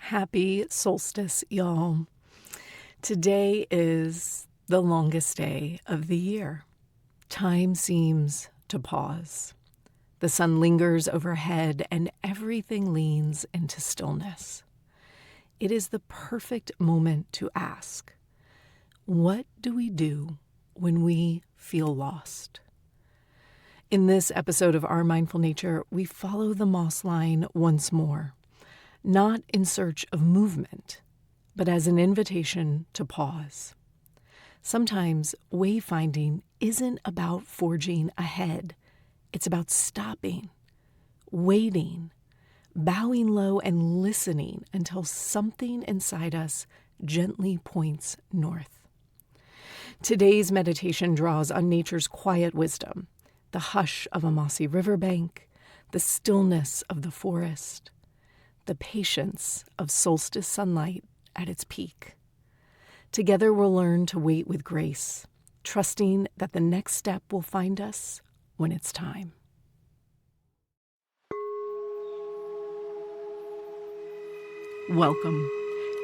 Happy solstice, y'all. Today is the longest day of the year. Time seems to pause. The sun lingers overhead and everything leans into stillness. It is the perfect moment to ask, what do we do when we feel lost? In this episode of Our Mindful Nature, we follow the moss line once more. Not in search of movement, but as an invitation to pause. Sometimes wayfinding isn't about forging ahead. It's about stopping, waiting, bowing low and listening until something inside us gently points north. Today's meditation draws on nature's quiet wisdom, the hush of a mossy riverbank, the stillness of the forest, the patience of solstice sunlight at its peak. Together we'll learn to wait with grace, trusting that the next step will find us when it's time. Welcome.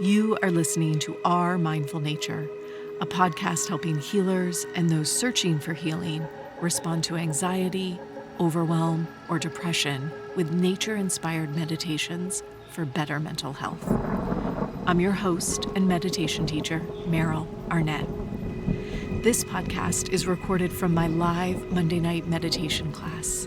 You are listening to Our Mindful Nature, a podcast helping healers and those searching for healing respond to anxiety, overwhelm, or depression with nature-inspired meditations for better mental health. I'm your host and meditation teacher, Meryl Arnett. This podcast is recorded from my live Monday night meditation class.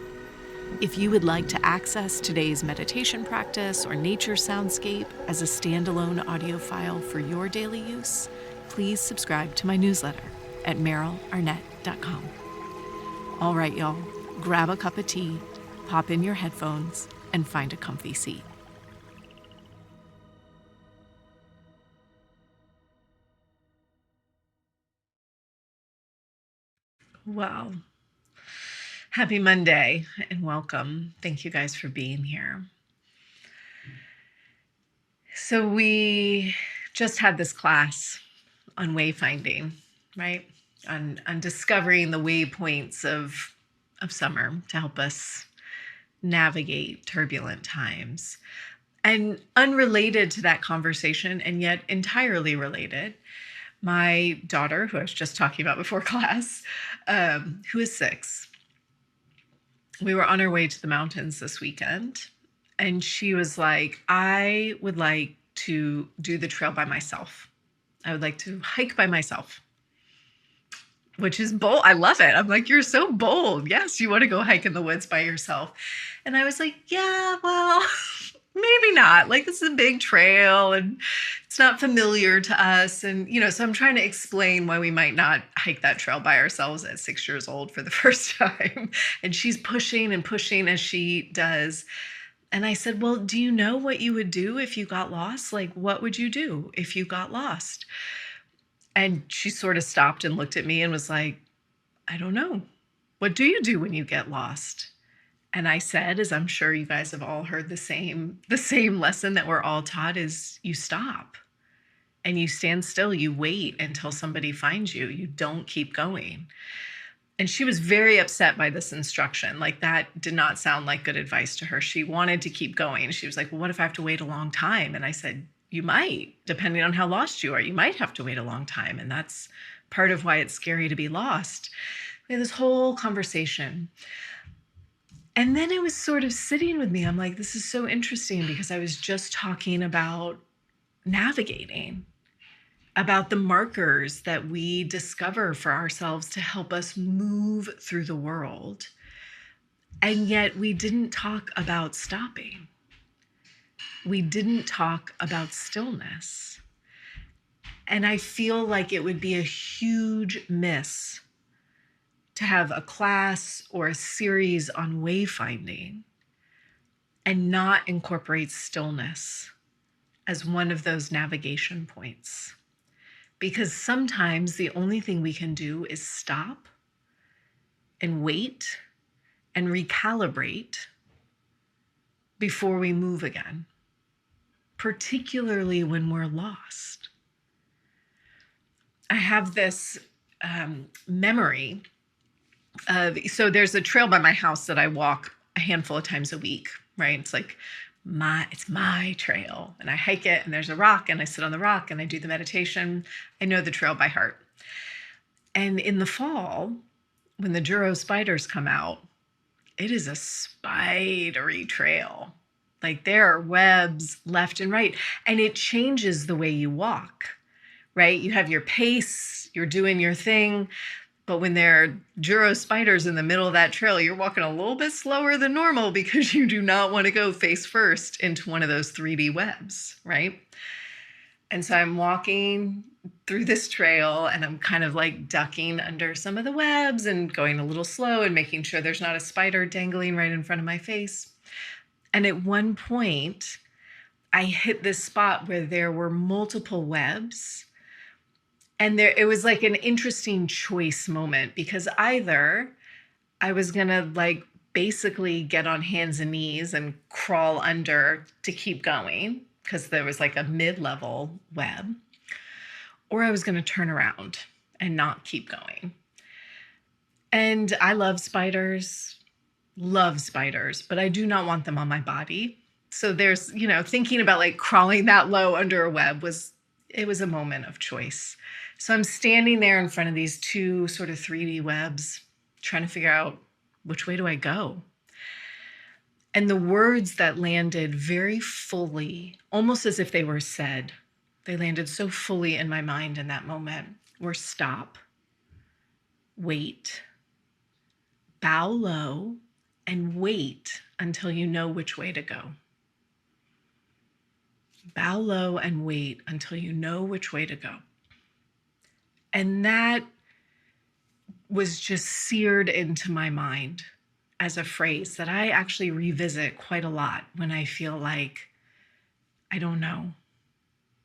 If you would like to access today's meditation practice or nature soundscape as a standalone audio file for your daily use, please subscribe to my newsletter at merylarnett.com. All right, y'all, grab a cup of tea, pop in your headphones, and find a comfy seat. Well, happy Monday and welcome. Thank you guys for being here. So we just had this class on wayfinding, right? On discovering the waypoints of summer to help us navigate turbulent times. And unrelated to that conversation, and yet entirely related, my daughter, who I was just talking about before class, who is 6, we were on our way to the mountains this weekend, and she was like, I would like to do the trail by myself. I would like to hike by myself, which is bold. I love it. I'm like, you're so bold. Yes, you want to go hike in the woods by yourself. And I was like, yeah, well, maybe not. Like, this is a big trail and it's not familiar to us. And, so I'm trying to explain why we might not hike that trail by ourselves at 6 years old for the first time. And she's pushing and pushing as she does. And I said, well, do you know what you would do if you got lost? Like, what would you do if you got lost? And she sort of stopped and looked at me and was like, I don't know. What do you do when you get lost? And I said, as I'm sure you guys have all heard the same lesson that we're all taught, is you stop and you stand still. You wait until somebody finds you. You don't keep going. And she was very upset by this instruction. Like, that did not sound like good advice to her. She wanted to keep going. She was like, well, what if I have to wait a long time? And I said, you might, depending on how lost you are, you might have to wait a long time. And that's part of why it's scary to be lost. We had this whole conversation. And then it was sort of sitting with me. I'm like, this is so interesting, because I was just talking about navigating, about the markers that we discover for ourselves to help us move through the world. And yet we didn't talk about stopping. We didn't talk about stillness. And I feel like it would be a huge miss to have a class or a series on wayfinding and not incorporate stillness as one of those navigation points. Because sometimes the only thing we can do is stop and wait and recalibrate before we move again, particularly when we're lost. I have this memory of, so there's a trail by my house that I walk a handful of times a week, right? It's like It's my trail. And I hike it, and there's a rock, and I sit on the rock and I do the meditation. I know the trail by heart. And in the fall, when the Juro spiders come out, it is a spidery trail. Like there are webs left and right, and it changes the way you walk, right? You have your pace, you're doing your thing. But when there are Juro spiders in the middle of that trail, you're walking a little bit slower than normal because you do not want to go face first into one of those 3D webs, right? And so I'm walking through this trail and I'm kind of like ducking under some of the webs and going a little slow and making sure there's not a spider dangling right in front of my face. And at one point, I hit this spot where there were multiple webs. And it was like an interesting choice moment, because either I was going to like basically get on hands and knees and crawl under to keep going because there was like a mid-level web, or I was going to turn around and not keep going. And I love spiders, but I do not want them on my body. So there's, thinking about like crawling that low under a web was a moment of choice. So I'm standing there in front of these two sort of 3D webs, trying to figure out which way do I go? And the words that landed very fully, almost as if they were said, they landed so fully in my mind in that moment, were stop, wait, bow low, and wait until you know which way to go. Bow low and wait until you know which way to go. And that was just seared into my mind as a phrase that I actually revisit quite a lot when I feel like I don't know.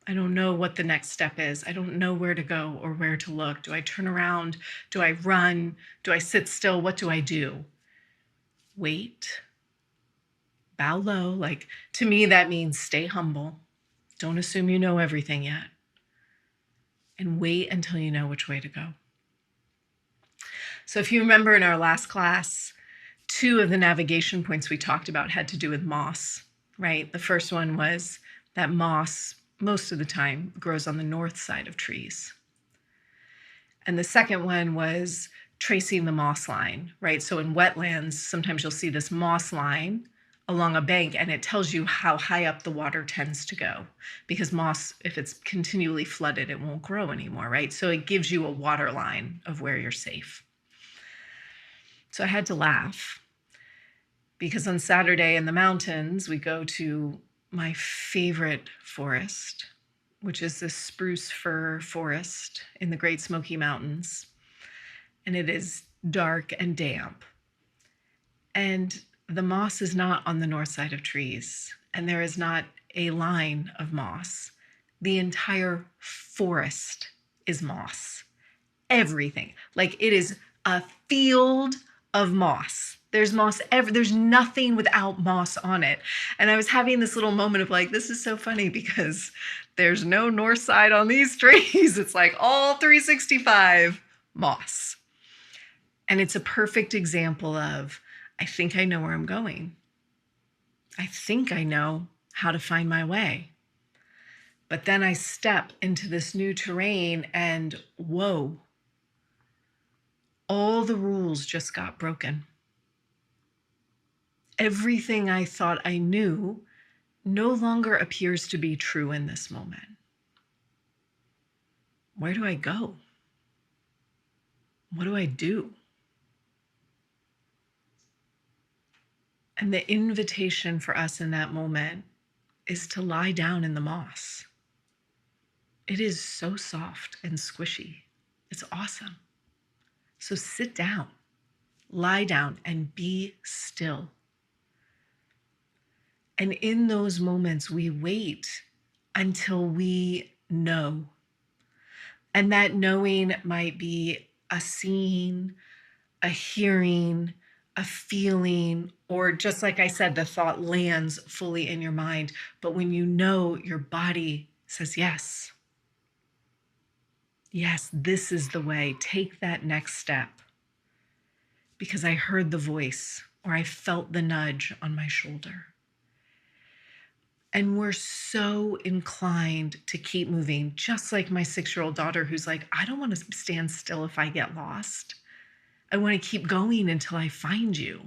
I don't know what the next step is. I don't know where to go or where to look. Do I turn around? Do I run? Do I sit still? What do I do? Wait. Bow low. Like, to me, that means stay humble. Don't assume you know everything yet. And wait until you know which way to go. So if you remember in our last class, 2 of the navigation points we talked about had to do with moss, right? The first one was that moss, most of the time, grows on the north side of trees. And the second one was tracing the moss line, right? So in wetlands, sometimes you'll see this moss line along a bank, and it tells you how high up the water tends to go, because moss, if it's continually flooded, it won't grow anymore, right? So it gives you a water line of where you're safe. So I had to laugh, because on Saturday in the mountains, we go to my favorite forest, which is this spruce fir forest in the Great Smoky Mountains. And it is dark and damp. And the moss is not on the north side of trees, and there is not a line of moss. The entire forest is moss. Everything. Like, it is a field of moss. There's moss there's nothing without moss on it. And I was having this little moment of like, this is so funny because there's no north side on these trees. It's like all 365 moss. And it's a perfect example of, I think I know where I'm going. I think I know how to find my way. But then I step into this new terrain and whoa, all the rules just got broken. Everything I thought I knew no longer appears to be true in this moment. Where do I go? What do I do? And the invitation for us in that moment is to lie down in the moss. It is so soft and squishy. It's awesome. So sit down, lie down, and be still. And in those moments, we wait until we know. And that knowing might be a seeing, a hearing, a feeling, or just like I said, the thought lands fully in your mind. But when you know, your body says, yes, this is the way. Take that next step. Because I heard the voice, or I felt the nudge on my shoulder. And we're so inclined to keep moving, just like my 6-year-old daughter, who's like, I don't want to stand still if I get lost. I want to keep going until I find you.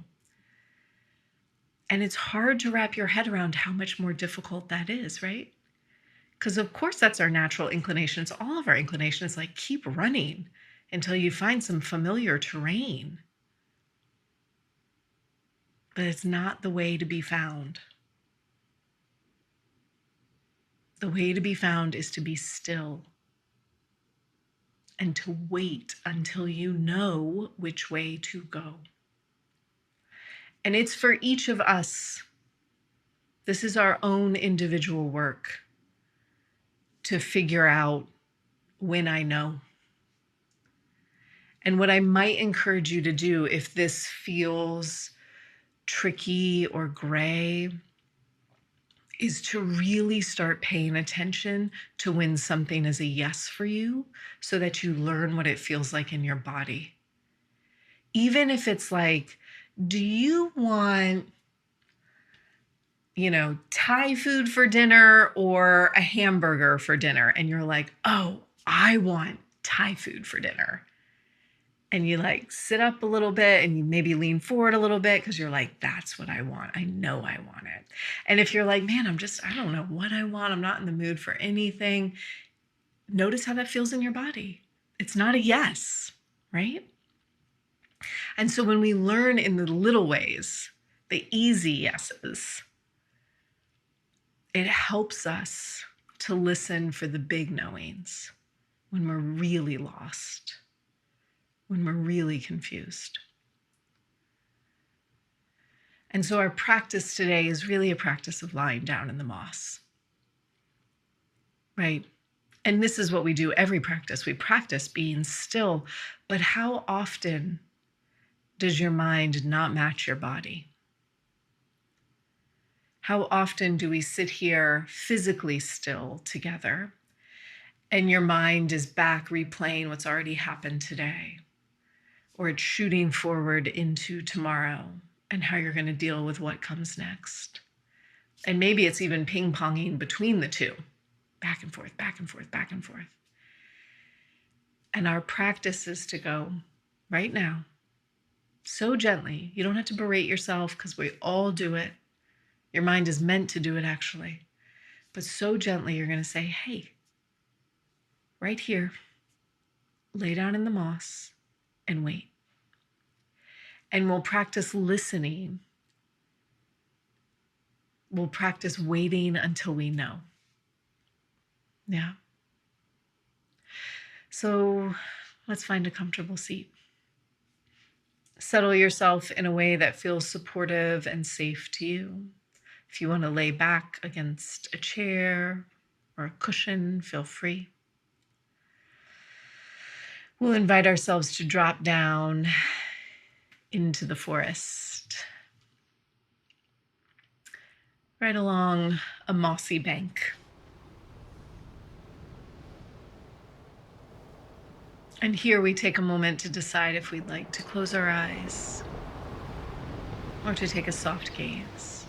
And it's hard to wrap your head around how much more difficult that is, right? Because of course that's our natural inclination. It's all of our inclinations, like keep running until you find some familiar terrain. But it's not the way to be found. The way to be found is to be still and to wait until you know which way to go. And it's for each of us. This is our own individual work to figure out when I know. And what I might encourage you to do, if this feels tricky or gray, is to really start paying attention to when something is a yes for you, so that you learn what it feels like in your body. Even if it's like, do you want, Thai food for dinner or a hamburger for dinner? And you're like, oh, I want Thai food for dinner. And you like sit up a little bit and you maybe lean forward a little bit because you're like, that's what I want. I know I want it. And if you're like, man, I don't know what I want. I'm not in the mood for anything. Notice how that feels in your body. It's not a yes, right? And so when we learn in the little ways, the easy yeses, it helps us to listen for the big knowings when we're really lost, when we're really confused. And so our practice today is really a practice of lying down in the moss, right? And this is what we do every practice. We practice being still, but how often does your mind not match your body? How often do we sit here physically still together and your mind is back replaying what's already happened today, or it's shooting forward into tomorrow and how you're going to deal with what comes next? And maybe it's even ping-ponging between the two, back and forth, back and forth, back and forth. And our practice is to go right now, so gently. You don't have to berate yourself because we all do it. Your mind is meant to do it, actually. But so gently, you're going to say, hey, right here, lay down in the moss and wait. And we'll practice listening. We'll practice waiting until we know. Yeah. So let's find a comfortable seat. Settle yourself in a way that feels supportive and safe to you. If you want to lay back against a chair or a cushion, feel free. We'll invite ourselves to drop down into the forest, right along a mossy bank. And here we take a moment to decide if we'd like to close our eyes or to take a soft gaze.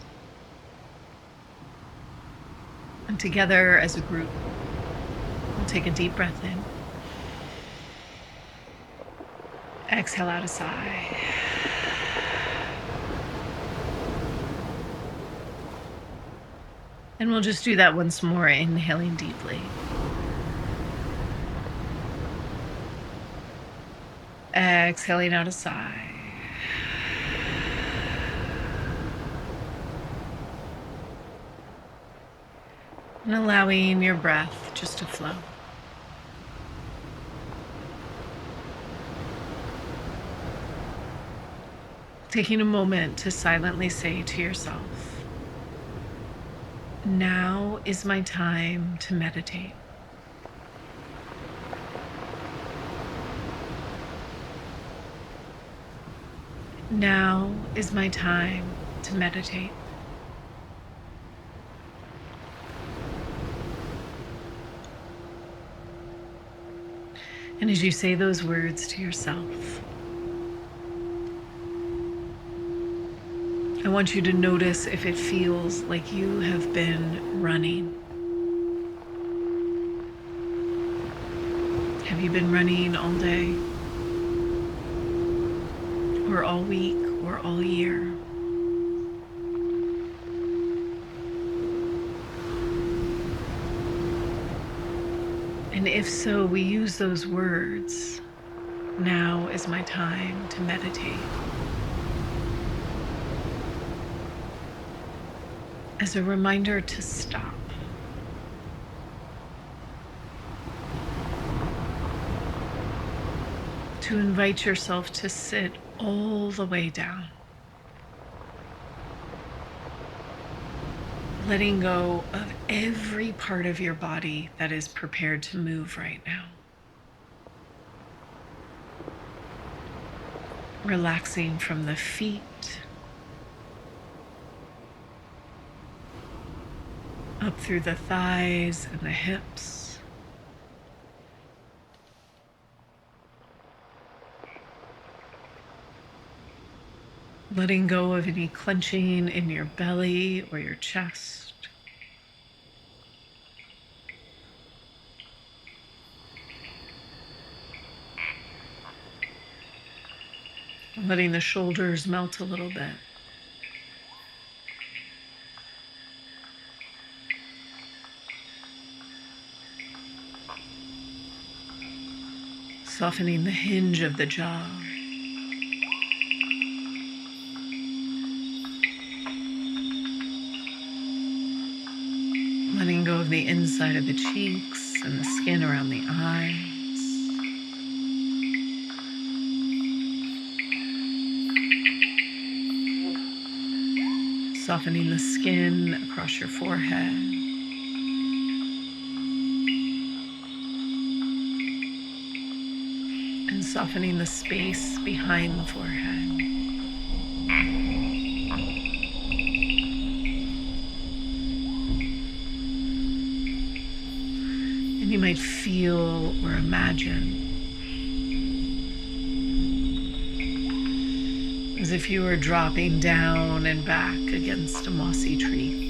And together as a group, we'll take a deep breath in. Exhale out a sigh. And we'll just do that once more, inhaling deeply. Exhaling out a sigh. And allowing your breath just to flow. Taking a moment to silently say to yourself, now is my time to meditate. Now is my time to meditate. And as you say those words to yourself, I want you to notice if it feels like you have been running. Have you been running all day? Or all week? Or all year? And if so, we use those words. Now is my time to meditate. As a reminder to stop. To invite yourself to sit all the way down. Letting go of every part of your body that is prepared to move right now. Relaxing from the feet up through the thighs and the hips. Letting go of any clenching in your belly or your chest. Letting the shoulders melt a little bit. Softening the hinge of the jaw. Letting go of the inside of the cheeks and the skin around the eyes. Softening the skin across your forehead. And softening the space behind the forehead. And you might feel or imagine as if you were dropping down and back against a mossy tree.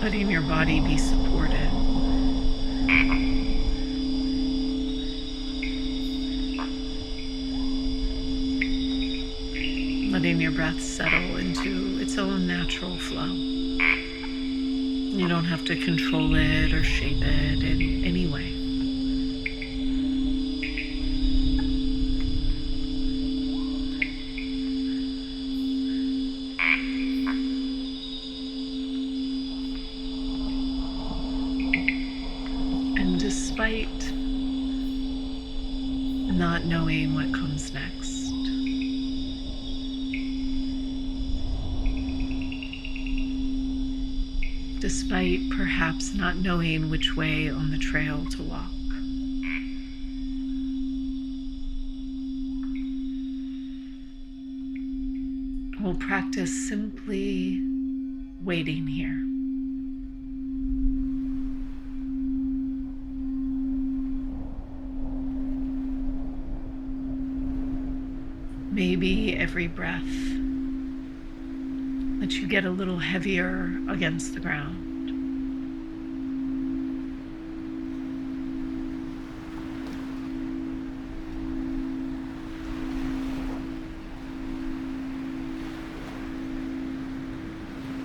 Letting your body be supported. Letting your breath settle into its own natural flow. You don't have to control it or shape it in any way. And despite not knowing what comes next, despite perhaps not knowing which way on the trail to walk, we'll practice simply waiting here. Maybe every breath that you get a little heavier against the ground.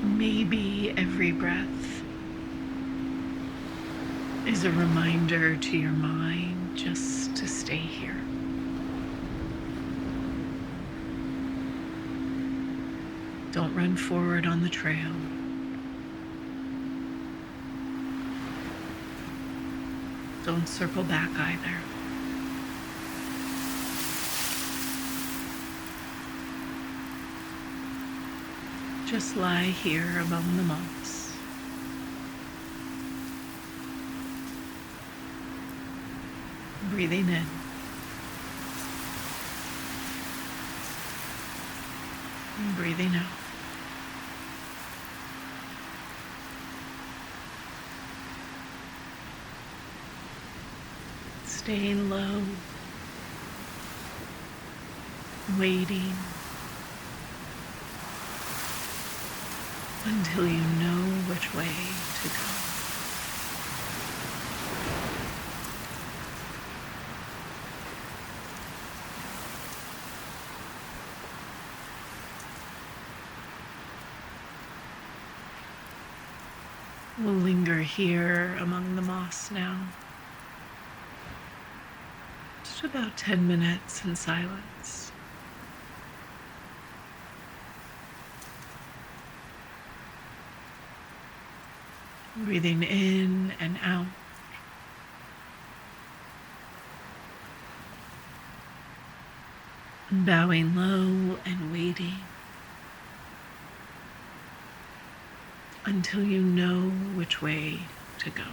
Maybe every breath is a reminder to your mind just to stay here. Don't run forward on the trail. Don't circle back either. Just lie here among the moss. Breathing in. And breathing out. staying low, waiting until you know which way to go. We'll linger here among the moss now. Just about 10 minutes in silence. Breathing in and out. Bowing low and waiting until you know which way to go.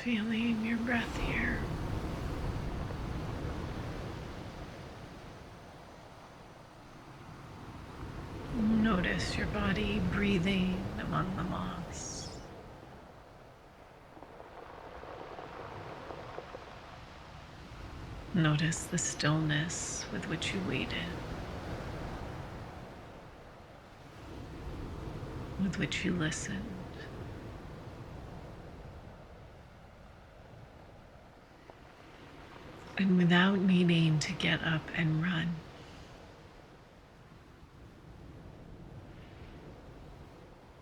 Feeling your breath here. Notice your body breathing among the moss. Notice the stillness with which you waited, with which you listened. And without needing to get up and run,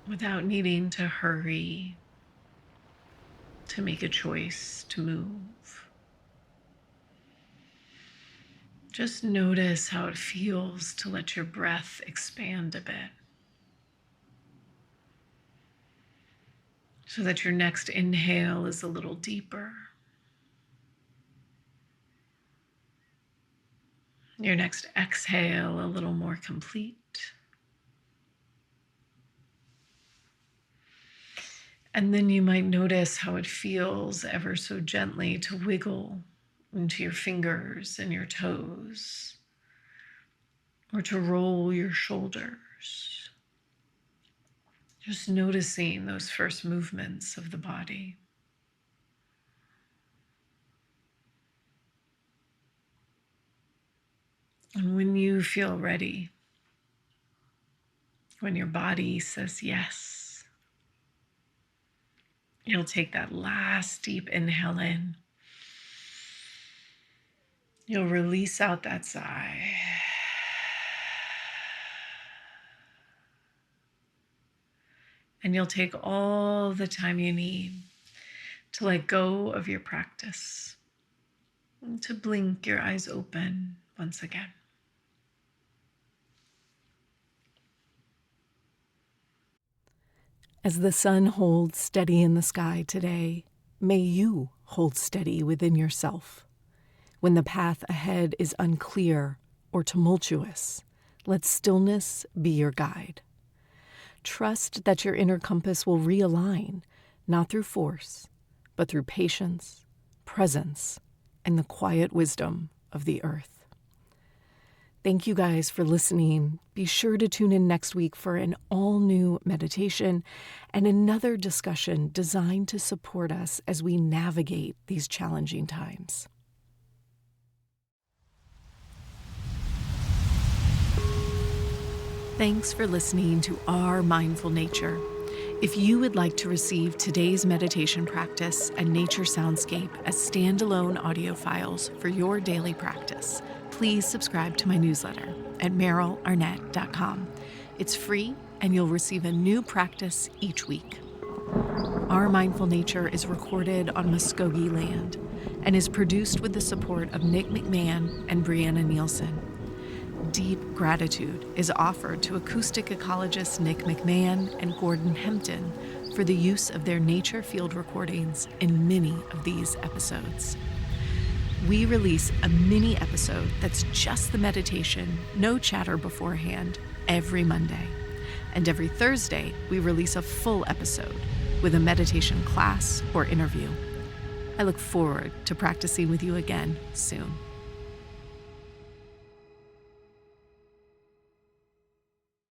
without needing to hurry, to make a choice to move, just notice how it feels to let your breath expand a bit, so that your next inhale is a little deeper. Your next exhale a little more complete. And then you might notice how it feels ever so gently to wiggle into your fingers and your toes, or to roll your shoulders. Just noticing those first movements of the body. And when you feel ready, when your body says yes, you'll take that last deep inhale in. You'll release out that sigh. And you'll take all the time you need to let go of your practice, and to blink your eyes open once again. As the sun holds steady in the sky today, may you hold steady within yourself. When the path ahead is unclear or tumultuous, let stillness be your guide. Trust that your inner compass will realign, not through force, but through patience, presence, and the quiet wisdom of the earth. Thank you guys for listening. Be sure to tune in next week for an all-new meditation and another discussion designed to support us as we navigate these challenging times. Thanks for listening to Our Mindful Nature. If you would like to receive today's meditation practice and nature soundscape as standalone audio files for your daily practice, please subscribe to my newsletter at merylarnett.com. It's free, and you'll receive a new practice each week. Our Mindful Nature is recorded on Muskogee land and is produced with the support of Nick McMahon and Brianna Nielsen. Deep gratitude is offered to acoustic ecologists Nick McMahon and Gordon Hempton for the use of their nature field recordings in many of these episodes. We release a mini episode that's just the meditation, no chatter beforehand, every Monday. And every Thursday, we release a full episode with a meditation class or interview. I look forward to practicing with you again soon.